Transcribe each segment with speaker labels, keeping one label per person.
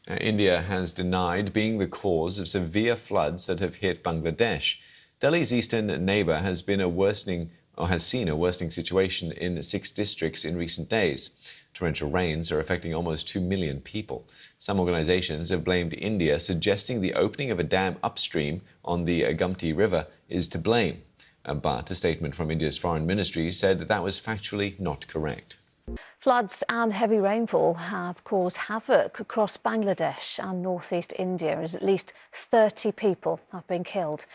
Speaker 1: India has denied being the cause of severe floods that have hit Bangladesh. Delhi's eastern neighbour has seen a worsening situation in 6 districts in recent days. Torrential rains are affecting almost 2 million people. Some organisations have blamed India, suggesting the opening of a dam upstream on the Gumti River is to blame. But a statement from India's foreign ministry said that was factually not correct.
Speaker 2: Floods and heavy rainfall have caused havoc across Bangladesh and northeast India, as at least 30 people have been killed.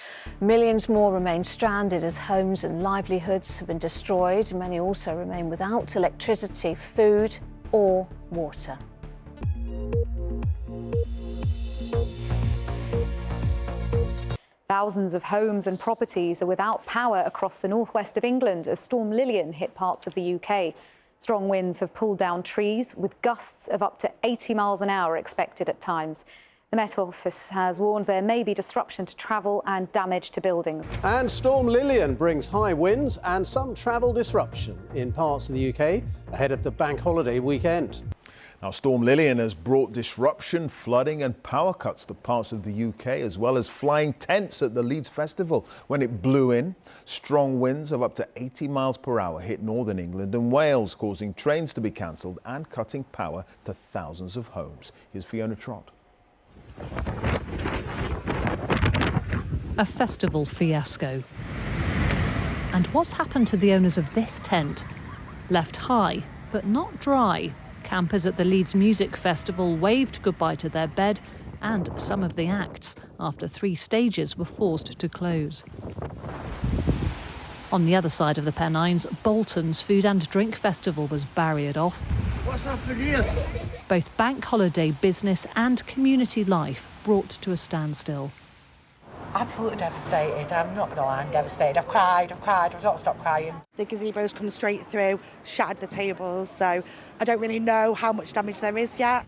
Speaker 2: Millions more remain stranded as homes and livelihoods have been destroyed. Many also remain without electricity, food or water.
Speaker 3: Thousands of homes and properties are without power across the northwest of England as Storm Lilian hit parts of the UK. Strong winds have pulled down trees, with gusts of up to 80 miles an hour expected at times. The Met Office has warned there may be disruption to travel and damage to buildings.
Speaker 4: And Storm Lilian brings high winds and some travel disruption in parts of the UK ahead of the bank holiday weekend.
Speaker 5: Now, Storm Lilian has brought disruption, flooding and power cuts to parts of the UK, as well as flying tents at the Leeds Festival when it blew in. Strong winds of up to 80 miles per hour hit northern England and Wales, causing trains to be cancelled and cutting power to thousands of homes. Here's Fiona Trott.
Speaker 6: A festival fiasco. And what's happened to the owners of this tent? Left high, but not dry. Campers at the Leeds Music Festival waved goodbye to their bed and some of the acts after 3 stages were forced to close. On the other side of the Pennines, Bolton's Food and Drink Festival was barriered off.
Speaker 7: What's happening here?
Speaker 6: Both bank holiday business and community life brought to a standstill.
Speaker 8: Absolutely devastated. I'm not going to lie, I'm devastated. I've cried, I've not stopped crying.
Speaker 9: The gazebo's come straight through, shattered the tables, so I don't really know how much damage there is yet.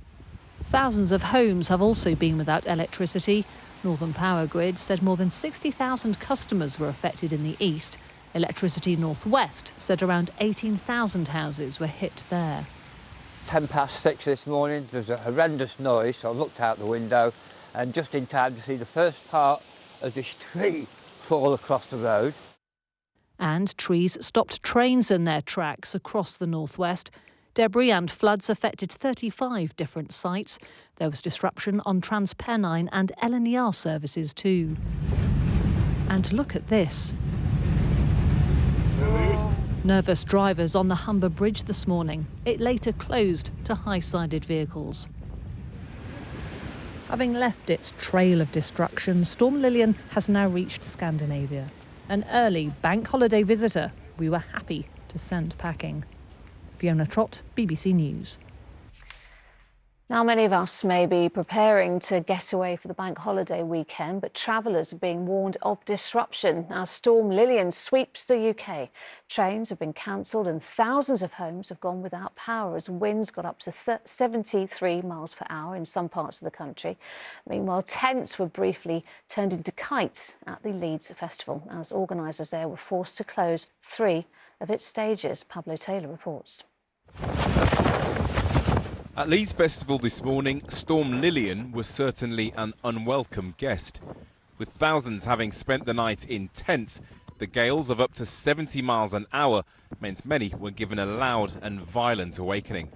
Speaker 6: Thousands of homes have also been without electricity. Northern Power Grid said more than 60,000 customers were affected in the east. Electricity North West said around 18,000 houses were hit there.
Speaker 10: 6:10 this morning, there was a horrendous noise, so I looked out the window and just in time to see the first part of this tree fall across the road.
Speaker 6: And trees stopped trains in their tracks across the northwest. Debris and floods affected 35 different sites. There was disruption on TransPennine and LNER services too. And look at this. Nervous drivers on the Humber Bridge this morning. It later closed to high-sided vehicles. Having left its trail of destruction, Storm Lilian has now reached Scandinavia. An early bank holiday visitor we were happy to send packing. Fiona Trott, BBC News.
Speaker 2: Now, many of us may be preparing to get away for the bank holiday weekend, but travellers are being warned of disruption as Storm Lilian sweeps the UK. Trains have been cancelled and thousands of homes have gone without power as winds got up to 73 miles per hour in some parts of the country. Meanwhile, tents were briefly turned into kites at the Leeds Festival as organisers there were forced to close 3 of its stages. Pablo Taylor reports.
Speaker 11: At Leeds Festival this morning, Storm Lilian was certainly an unwelcome guest. With thousands having spent the night in tents, the gales of up to 70 miles an hour meant many were given a loud and violent awakening.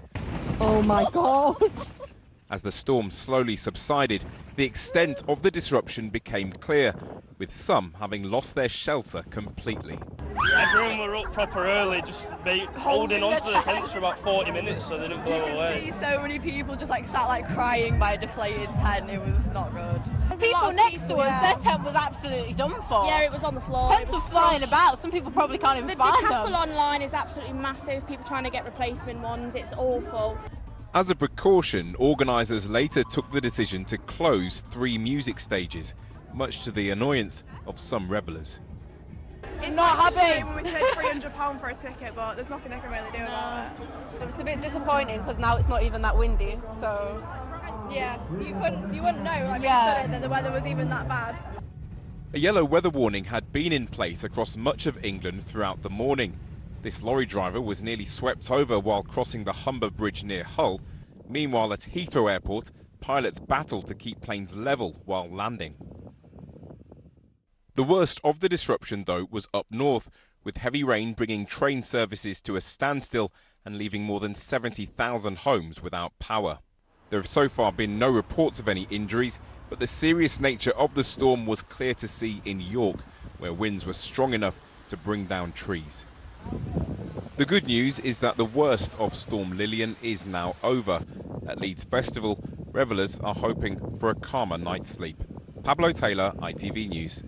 Speaker 9: Oh my God!
Speaker 11: As the storm slowly subsided, the extent of the disruption became clear, with some having lost their shelter completely.
Speaker 12: Everyone were up proper early, just holding onto the tents for about 40 minutes so they didn't blow away.
Speaker 13: You see so many people just sat crying by a deflated tent. It was not good.
Speaker 14: People next to us, their tent was absolutely done for.
Speaker 13: Yeah, it was on the floor.
Speaker 14: Tents were flying about. Some people probably can't even find them.
Speaker 13: The decathlon line is absolutely massive. People trying to get replacement ones. It's awful.
Speaker 11: As a precaution, organisers later took the decision to close 3 music stages, much to the annoyance of some revellers.
Speaker 9: It's not happy when we paid £300 for a ticket, but there's nothing they can really do about it.
Speaker 13: It was a bit disappointing because now it's not even that windy, so...
Speaker 9: Yeah, you wouldn't know that the weather was even that bad.
Speaker 11: A yellow weather warning had been in place across much of England throughout the morning. This lorry driver was nearly swept over while crossing the Humber Bridge near Hull. Meanwhile, at Heathrow Airport, pilots battle to keep planes level while landing. The worst of the disruption, though, was up north, with heavy rain bringing train services to a standstill and leaving more than 70,000 homes without power. There have so far been no reports of any injuries, but the serious nature of the storm was clear to see in York, where winds were strong enough to bring down trees. The good news is that the worst of Storm Lilian is now over. At Leeds Festival, revellers are hoping for a calmer night's sleep. Pablo Taylor, ITV News.